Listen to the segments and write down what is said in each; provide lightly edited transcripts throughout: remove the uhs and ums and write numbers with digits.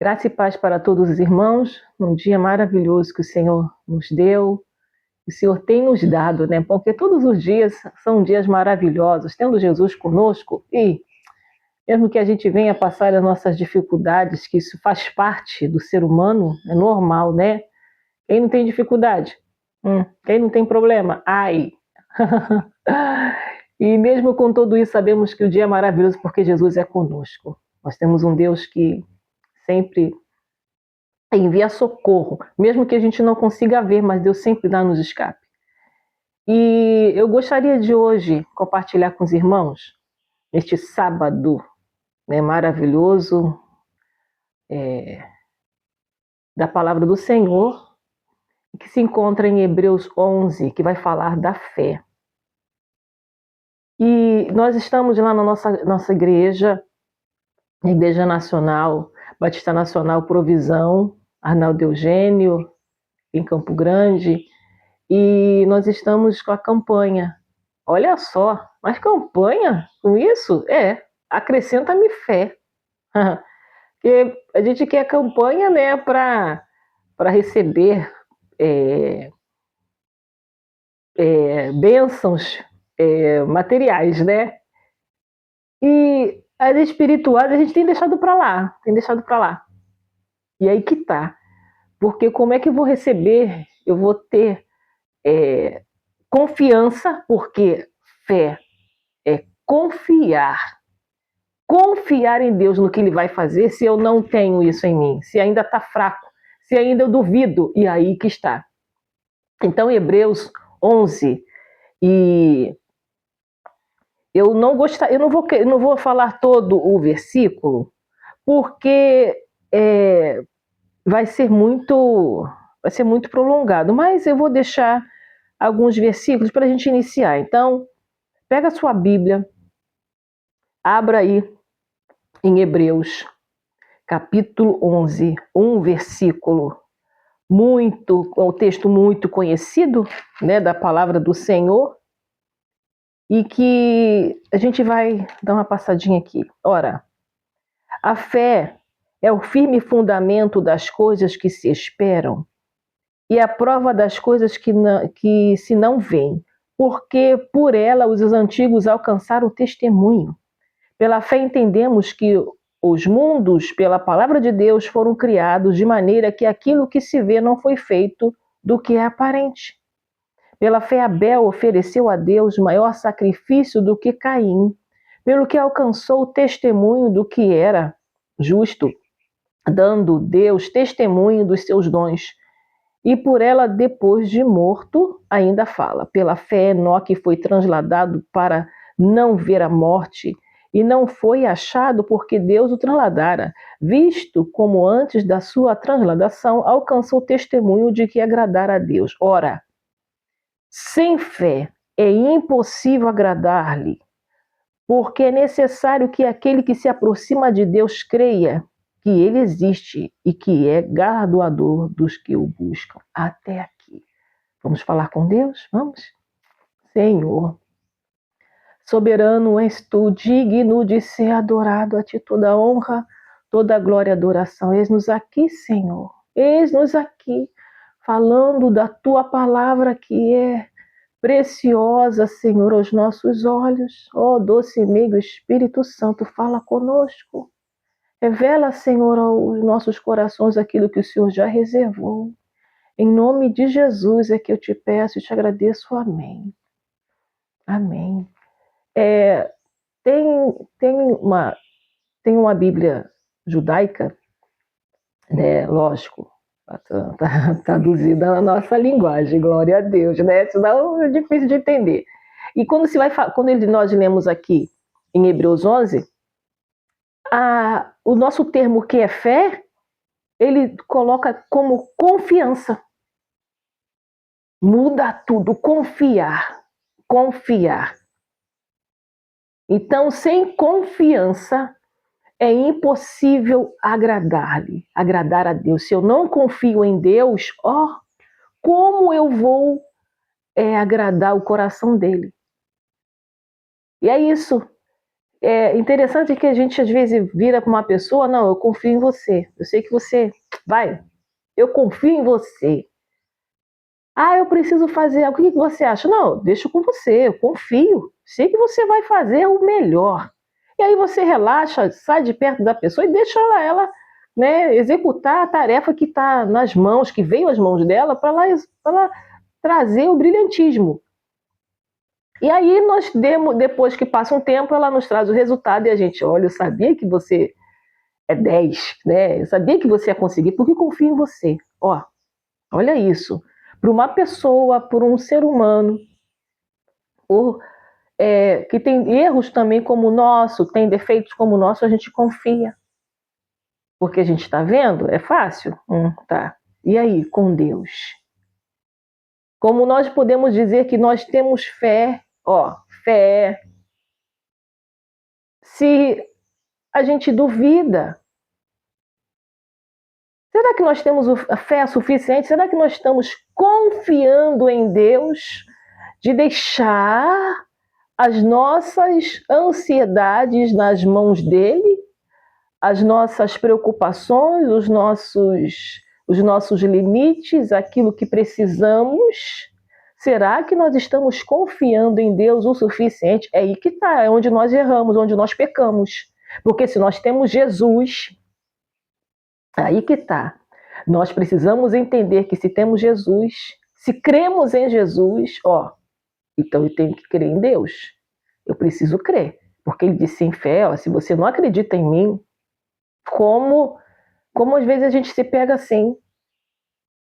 Graça e paz para todos os irmãos, um dia maravilhoso que o Senhor nos deu, que o Senhor tem nos dado, né? Porque todos os dias são dias maravilhosos, tendo Jesus conosco e mesmo que a gente venha passar as nossas dificuldades, que isso faz parte do ser humano, é normal, né? Quem não tem dificuldade? Quem não tem problema? Ai! E mesmo com tudo isso, sabemos que o dia é maravilhoso porque Jesus é conosco. Nós temos um Deus que sempre envia socorro, mesmo que a gente não consiga ver, mas Deus sempre dá-nos escape. E eu gostaria de hoje compartilhar com os irmãos, neste sábado, né, maravilhoso, da palavra do Senhor, que se encontra em Hebreus 11, que vai falar da fé. E nós estamos lá na nossa igreja, Igreja Nacional, Batista Nacional Provisão, Arnaldo Eugênio, em Campo Grande, e nós estamos com a campanha. Olha só, mas campanha com isso? Acrescenta-me fé. Porque a gente quer campanha, né, para receber bênçãos materiais, né? E as espirituais a gente tem deixado para lá, E aí que tá. Porque como é que eu vou receber? Eu vou ter confiança, porque fé é confiar. Confiar em Deus no que Ele vai fazer se eu não tenho isso em mim, se ainda está fraco, se ainda eu duvido, e aí que está. Então, Hebreus 11, e eu não vou falar todo o versículo, porque vai ser muito prolongado, mas eu vou deixar alguns versículos para a gente iniciar. Então, pega a sua Bíblia, abra aí em Hebreus, capítulo 11, um versículo um texto muito conhecido, né, da palavra do Senhor, e que a gente vai dar uma passadinha aqui. Ora, a fé é o firme fundamento das coisas que se esperam e a prova das coisas que se não veem, porque por ela os antigos alcançaram o testemunho. Pela fé entendemos que os mundos, pela palavra de Deus, foram criados de maneira que aquilo que se vê não foi feito do que é aparente. Pela fé, Abel ofereceu a Deus maior sacrifício do que Caim, pelo que alcançou o testemunho do que era justo, dando Deus testemunho dos seus dons. E por ela, depois de morto, ainda fala. Pela fé, Enoque foi transladado para não ver a morte, e não foi achado porque Deus o transladara, visto como antes da sua transladação alcançou o testemunho de que agradara a Deus. Ora, sem fé é impossível agradar-lhe, porque é necessário que aquele que se aproxima de Deus creia que ele existe e que é galardoador dos que o buscam. Até aqui. Vamos falar com Deus? Vamos? Senhor, soberano és tu, digno de ser adorado, a ti toda honra, toda glória e adoração. Eis-nos aqui, Senhor. Eis-nos aqui, falando da tua palavra que é preciosa, Senhor, aos nossos olhos. Ó doce e meigo Espírito Santo, fala conosco. Revela, Senhor, aos nossos corações aquilo que o Senhor já reservou. Em nome de Jesus é que eu te peço e te agradeço. Amém. Amém. Tem uma Bíblia judaica, né? Lógico, traduzida na nossa linguagem, glória a Deus, né? Senão é difícil de entender. E quando nós lemos aqui em Hebreus 11, o nosso termo que é fé, ele coloca como confiança. Muda tudo, confiar. Então, sem confiança, é impossível agradar-lhe, agradar a Deus. Se eu não confio em Deus, como eu vou agradar o coração dele? E é isso. É interessante que a gente às vezes vira para uma pessoa, não, eu confio em você, eu sei que você vai, eu confio em você. Ah, eu preciso fazer algo, o que você acha? Não, deixa com você, eu confio, sei que você vai fazer o melhor. E aí você relaxa, sai de perto da pessoa e deixa ela né, executar a tarefa que está nas mãos, que veio às mãos dela, para ela trazer o brilhantismo. E aí depois que passa um tempo, ela nos traz o resultado e a gente, olha, eu sabia que você é 10, né? Eu sabia que você ia conseguir, porque confio em você. Ó, olha isso. Para uma pessoa, por um ser humano, que tem erros também como o nosso, tem defeitos como o nosso, a gente confia. Porque a gente está vendo, é fácil? Tá. E aí, com Deus? Como nós podemos dizer que nós temos fé, ó, fé, se a gente duvida? Será que nós temos a fé suficiente? Será que nós estamos confiando em Deus de deixar as nossas ansiedades nas mãos dele, as nossas preocupações, os nossos limites, aquilo que precisamos? Será que nós estamos confiando em Deus o suficiente? É aí que está, é onde nós erramos, onde nós pecamos. Porque se nós temos Jesus, aí que está. Nós precisamos entender que se temos Jesus, se cremos em Jesus, ó, então eu tenho que crer em Deus. Eu preciso crer. Porque ele disse em fé, ó, se você não acredita em mim, como às vezes a gente se pega assim.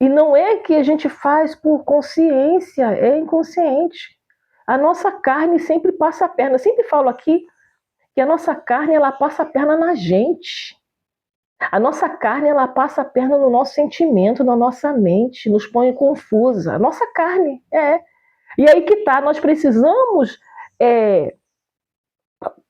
E não é que a gente faz por consciência, é inconsciente. A nossa carne sempre passa a perna. Eu sempre falo aqui que a nossa carne ela passa a perna na gente. A nossa carne ela passa a perna no nosso sentimento, na nossa mente, nos põe confusa. A nossa carne, é. E aí que tá, nós precisamos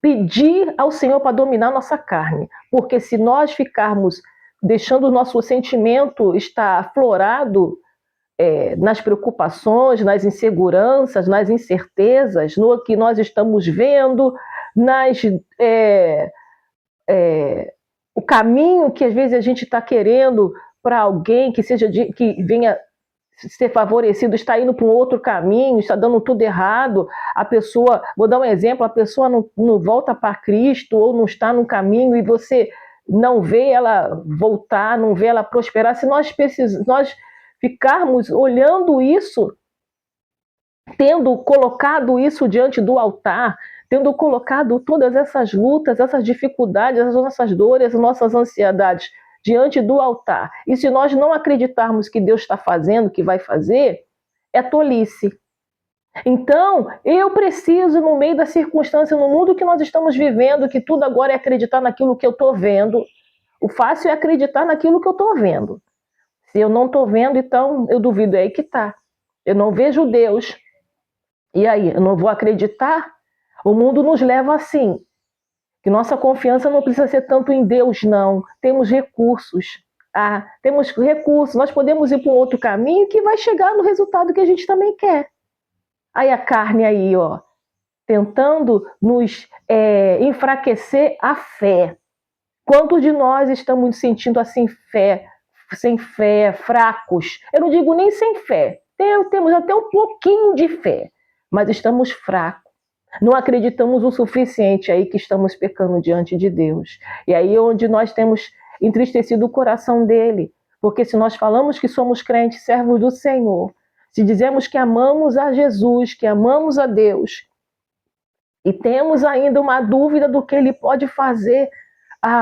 pedir ao Senhor para dominar a nossa carne. Porque se nós ficarmos deixando o nosso sentimento estar aflorado nas preocupações, nas inseguranças, nas incertezas, no que nós estamos vendo, o caminho que às vezes a gente está querendo para alguém que venha ser favorecido, está indo para um outro caminho, está dando tudo errado, a pessoa, vou dar um exemplo, a pessoa não volta para Cristo ou não está no caminho e você não vê ela voltar, não vê ela prosperar. Se nós ficarmos olhando isso, tendo colocado isso diante do altar, tendo colocado todas essas lutas, essas dificuldades, as nossas dores, as nossas ansiedades diante do altar, e se nós não acreditarmos que Deus está fazendo, que vai fazer, é tolice. Então, eu preciso, no meio da circunstância, no mundo que nós estamos vivendo, que tudo agora é acreditar naquilo que eu estou vendo, o fácil é acreditar naquilo que eu estou vendo. Se eu não estou vendo, então eu duvido, é aí que está. Eu não vejo Deus. E aí, eu não vou acreditar? O mundo nos leva assim, que nossa confiança não precisa ser tanto em Deus, não. Temos recursos. Temos recursos. Nós podemos ir para um outro caminho que vai chegar no resultado que a gente também quer. Aí a carne aí, ó, tentando nos enfraquecer a fé. Quantos de nós estamos nos sentindo assim, sem fé, fracos? Eu não digo nem sem fé. Temos até um pouquinho de fé, mas estamos fracos. Não acreditamos o suficiente, aí que estamos pecando diante de Deus. E aí é onde nós temos entristecido o coração dele. Porque se nós falamos que somos crentes, servos do Senhor, se dizemos que amamos a Jesus, que amamos a Deus, e temos ainda uma dúvida do que ele pode fazer,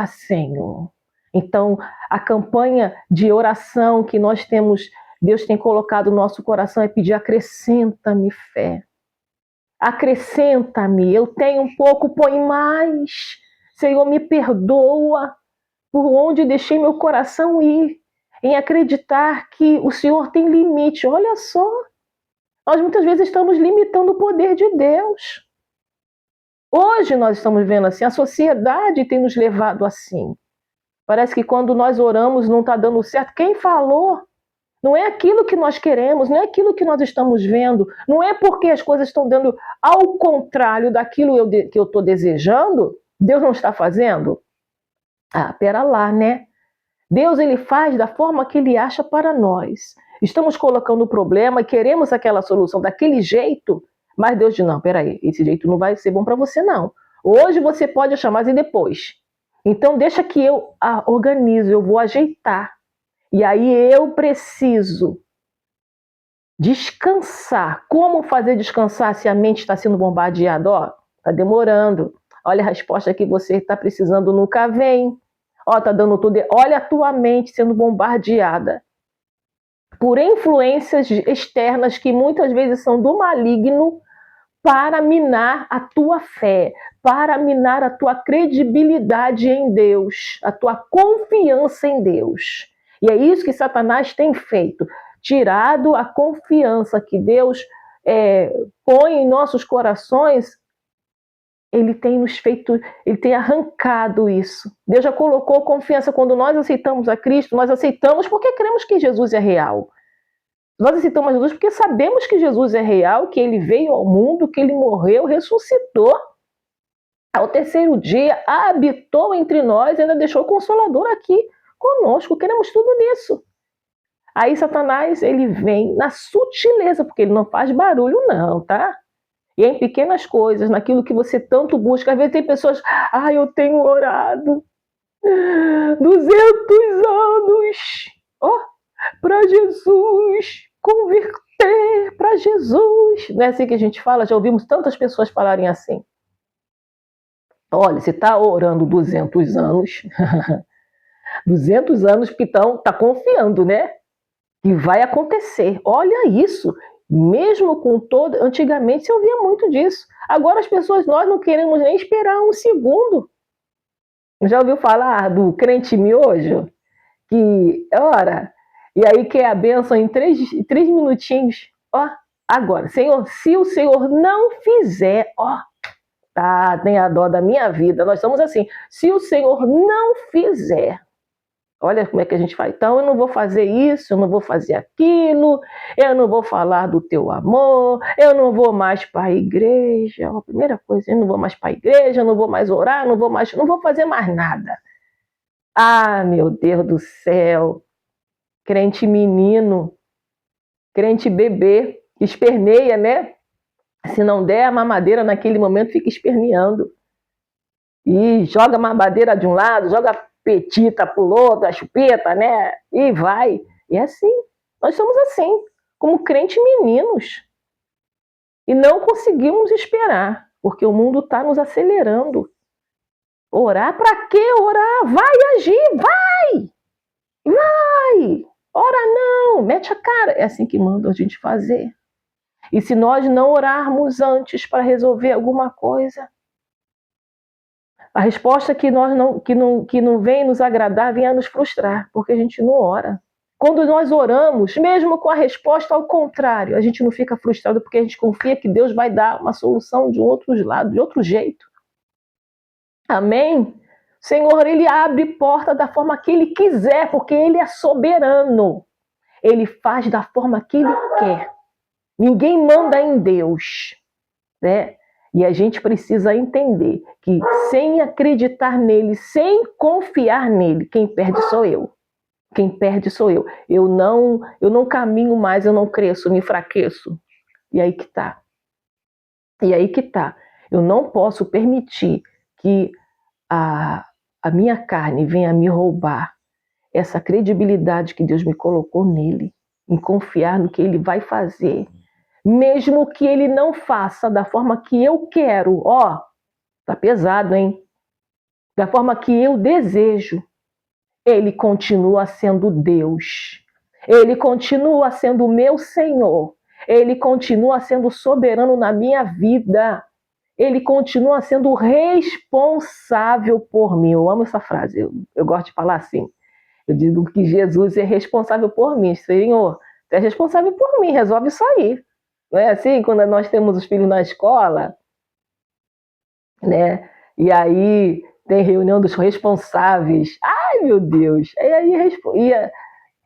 Senhor. Então, a campanha de oração que nós temos, Deus tem colocado no nosso coração é pedir: acrescenta-me fé. Acrescenta-me, eu tenho um pouco, põe mais. Senhor, me perdoa por onde deixei meu coração ir, em acreditar que o Senhor tem limite. Olha só, nós muitas vezes estamos limitando o poder de Deus. Hoje nós estamos vendo assim, a sociedade tem nos levado assim. Parece que quando nós oramos não está dando certo. Quem falou? Não é aquilo que nós queremos, não é aquilo que nós estamos vendo, não é porque as coisas estão dando ao contrário daquilo que eu estou desejando, Deus não está fazendo? Ah, pera lá, né? Deus, ele faz da forma que ele acha para nós. Estamos colocando o problema e queremos aquela solução daquele jeito, mas Deus diz, não, peraí, esse jeito não vai ser bom para você, não. Hoje você pode achar, mas e depois? Então deixa que eu organizo, eu vou ajeitar. E aí eu preciso descansar. Como fazer descansar se a mente está sendo bombardeada? Ó, tá demorando. Olha a resposta que você está precisando, nunca vem. Ó, tá dando tudo. Olha a tua mente sendo bombardeada por influências externas que muitas vezes são do maligno para minar a tua fé, para minar a tua credibilidade em Deus, a tua confiança em Deus. E é isso que Satanás tem feito, tirado a confiança que Deus põe em nossos corações. Ele tem nos feito, ele tem arrancado isso. Deus já colocou confiança. Quando nós aceitamos a Cristo, nós aceitamos porque cremos que Jesus é real. Nós aceitamos Jesus porque sabemos que Jesus é real, que ele veio ao mundo, que ele morreu, ressuscitou. Ao terceiro dia, habitou entre nós e ainda deixou o Consolador aqui conosco. Queremos tudo nisso. Aí Satanás, ele vem na sutileza, porque ele não faz barulho não, tá? E é em pequenas coisas, naquilo que você tanto busca. Às vezes tem pessoas, eu tenho orado 200 anos, para Jesus, converter para Jesus. Não é assim que a gente fala? Já ouvimos tantas pessoas falarem assim. Olha, você está orando 200 anos, 200 anos porque está confiando, né? Que vai acontecer. Olha isso. Mesmo com todo... Antigamente se ouvia muito disso. Agora as pessoas, nós não queremos nem esperar um segundo. Já ouviu falar do crente miojo? Que, ora, e aí quer a bênção em 3 minutinhos. Agora, Senhor, se o Senhor não fizer, tem a dó da minha vida. Nós somos assim. Se o Senhor não fizer, olha como é que a gente faz. Então, eu não vou fazer isso, eu não vou fazer aquilo, eu não vou falar do teu amor, eu não vou mais para a igreja. A primeira coisa, eu não vou mais para a igreja, eu não vou mais orar, não vou fazer mais nada. Meu Deus do céu. Crente menino, crente bebê, esperneia, né? Se não der a mamadeira naquele momento, fica esperneando. E joga a mamadeira de um lado, joga petita pro outro, a chupeta, né? E vai. E é assim. Nós somos assim, como crentes meninos. E não conseguimos esperar, porque o mundo está nos acelerando. Orar para quê? Orar. Vai agir, vai! Vai! Ora não, mete a cara. É assim que mandam a gente fazer. E se nós não orarmos antes para resolver alguma coisa, a resposta que não vem nos agradar, vem a nos frustrar, porque a gente não ora. Quando nós oramos, mesmo com a resposta ao contrário, a gente não fica frustrado porque a gente confia que Deus vai dar uma solução de outros lados, de outro jeito. Amém? O Senhor, ele abre porta da forma que ele quiser, porque ele é soberano. Ele faz da forma que ele quer. Ninguém manda em Deus, né? E a gente precisa entender que sem acreditar nele, sem confiar nele, quem perde sou eu. Quem perde sou eu. Eu não caminho mais, eu não cresço, me enfraqueço. E aí que tá. Eu não posso permitir que a minha carne venha me roubar essa credibilidade que Deus me colocou nele, em confiar no que ele vai fazer. Mesmo que ele não faça da forma que eu quero, tá pesado, hein? Da forma que eu desejo, ele continua sendo Deus. Ele continua sendo o meu Senhor. Ele continua sendo soberano na minha vida. Ele continua sendo responsável por mim. Eu amo essa frase, eu gosto de falar assim. Eu digo que Jesus é responsável por mim. Senhor, você é responsável por mim, resolve isso aí. Não é assim? Quando nós temos os filhos na escola, né? E aí tem reunião dos responsáveis. Ai, meu Deus! E aí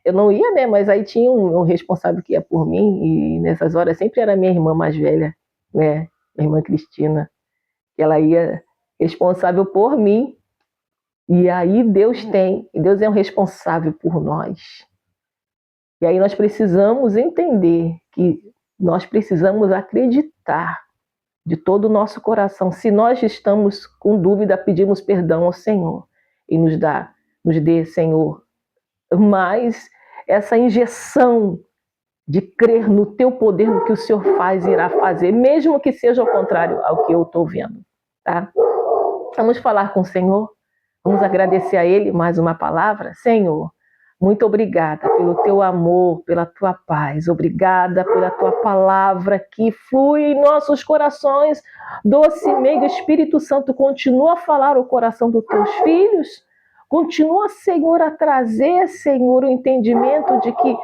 eu não ia, né? Mas aí tinha um responsável que ia por mim, e nessas horas sempre era minha irmã mais velha, né? Minha irmã Cristina, que ela ia responsável por mim. E aí Deus é o responsável por nós. E aí nós precisamos entender que nós precisamos acreditar de todo o nosso coração. Se nós estamos com dúvida, pedimos perdão ao Senhor e nos dê, Senhor, mais essa injeção de crer no teu poder, no que o Senhor faz e irá fazer, mesmo que seja ao contrário ao que eu estou vendo, tá? Vamos falar com o Senhor, vamos agradecer a Ele mais uma palavra. Senhor, muito obrigada pelo teu amor, pela tua paz, obrigada pela tua palavra que flui em nossos corações, doce meigo Espírito Santo, continua a falar o coração dos teus filhos, continua, Senhor, a trazer, Senhor, o entendimento de que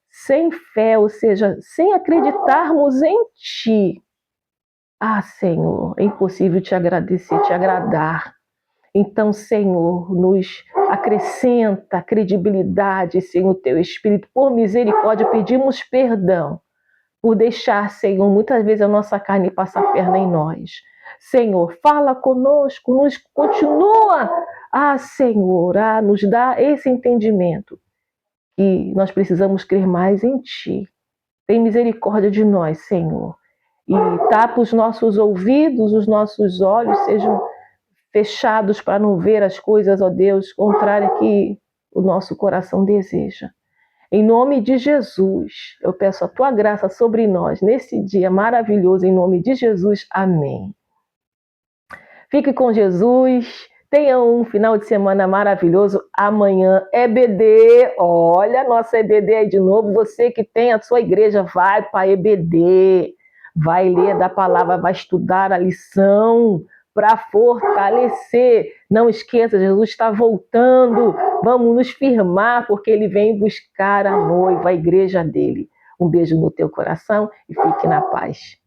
sem fé, ou seja, sem acreditarmos em Ti, Senhor, é impossível te agradecer, te agradar. Então, Senhor, nos acrescenta credibilidade, Senhor, teu Espírito. Por misericórdia, pedimos perdão por deixar, Senhor, muitas vezes a nossa carne passar a perna em nós. Senhor, fala conosco, nos continua, Senhor, a nos dar esse entendimento. E nós precisamos crer mais em Ti. Tem misericórdia de nós, Senhor. E tapa os nossos ouvidos, os nossos olhos sejam fechados para não ver as coisas, ó Deus, contrárias que o nosso coração deseja. Em nome de Jesus, eu peço a Tua graça sobre nós nesse dia maravilhoso, em nome de Jesus. Amém. Fique com Jesus. Tenha um final de semana maravilhoso. Amanhã, EBD. Olha, nossa EBD aí de novo. Você que tem a sua igreja, vai para EBD. Vai ler da palavra, vai estudar a lição para fortalecer. Não esqueça, Jesus está voltando. Vamos nos firmar, porque Ele vem buscar a noiva, a igreja dele. Um beijo no teu coração e fique na paz.